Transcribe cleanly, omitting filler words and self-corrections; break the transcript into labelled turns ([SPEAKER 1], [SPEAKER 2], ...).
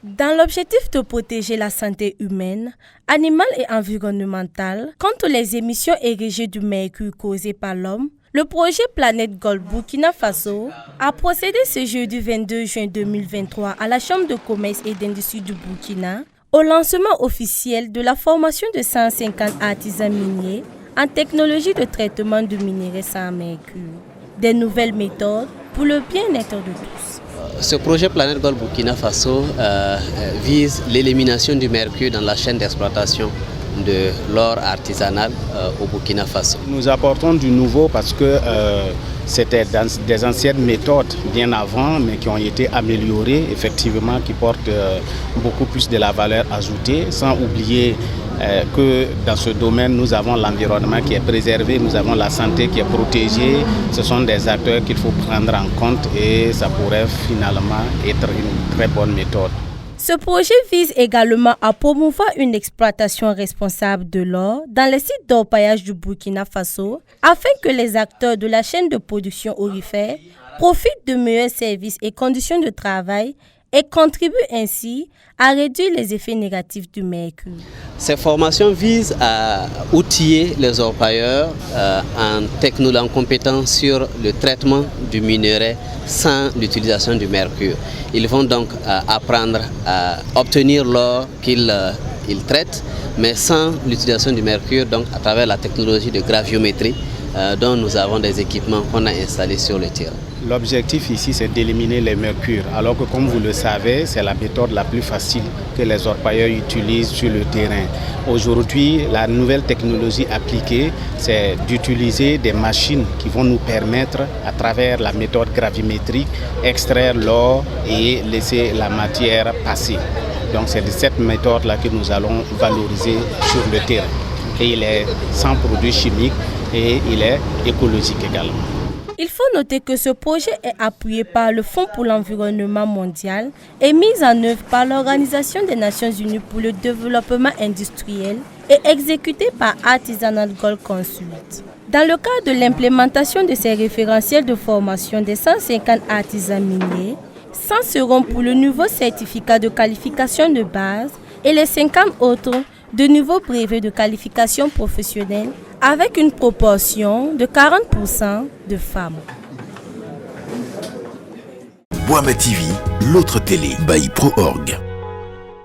[SPEAKER 1] Dans l'objectif de protéger la santé humaine, animale et environnementale contre les émissions érigées du mercure causées par l'homme, le projet Planète Gold Burkina Faso a procédé ce jeudi 22 juin 2023 à la Chambre de commerce et d'industrie du Burkina au lancement officiel de la formation de 150 artisans miniers en technologie de traitement de minerais sans mercure. Des nouvelles méthodes pour le bien-être de tous.
[SPEAKER 2] Ce projet Planète Gold Burkina Faso vise l'élimination du mercure dans la chaîne d'exploitation de l'or artisanal au Burkina Faso.
[SPEAKER 3] Nous apportons du nouveau parce que c'était des anciennes méthodes bien avant, mais qui ont été améliorées, effectivement, qui portent beaucoup plus de la valeur ajoutée, sans oublier que dans ce domaine, nous avons l'environnement qui est préservé, nous avons la santé qui est protégée. Ce sont des acteurs qu'il faut prendre en compte et ça pourrait finalement être une très bonne méthode.
[SPEAKER 1] Ce projet vise également à promouvoir une exploitation responsable de l'or dans les sites d'orpaillage du Burkina Faso afin que les acteurs de la chaîne de production aurifère profitent de meilleurs services et conditions de travail et contribuent ainsi à réduire les effets négatifs du mercure.
[SPEAKER 2] Ces formations visent à outiller les orpailleurs en compétence sur le traitement du minerai sans l'utilisation du mercure. Ils vont donc apprendre à obtenir l'or qu'ils traitent, mais sans l'utilisation du mercure, donc à travers la technologie de graviométrie dont nous avons des équipements qu'on a installés sur le terrain.
[SPEAKER 3] L'objectif ici, c'est d'éliminer les mercures, alors que comme vous le savez, c'est la méthode la plus facile que les orpailleurs utilisent sur le terrain. Aujourd'hui, la nouvelle technologie appliquée, c'est d'utiliser des machines qui vont nous permettre, à travers la méthode gravimétrique, extraire l'or et laisser la matière passer. Donc c'est de cette méthode-là que nous allons valoriser sur le terrain. Et il est sans produits chimiques et il est écologique également.
[SPEAKER 1] Il faut noter que ce projet est appuyé par le Fonds pour l'environnement mondial et mis en œuvre par l'Organisation des Nations Unies pour le développement industriel et exécuté par Artisanal Gold Consult. Dans le cadre de l'implémentation de ces référentiels de formation des 150 artisans miniers, 100 seront pour le nouveau certificat de qualification de base et les 50 autres de nouveaux brevets de qualification professionnelle avec une proportion de 40% de femmes.
[SPEAKER 4] Boama TV, l'autre télé by Pro.org.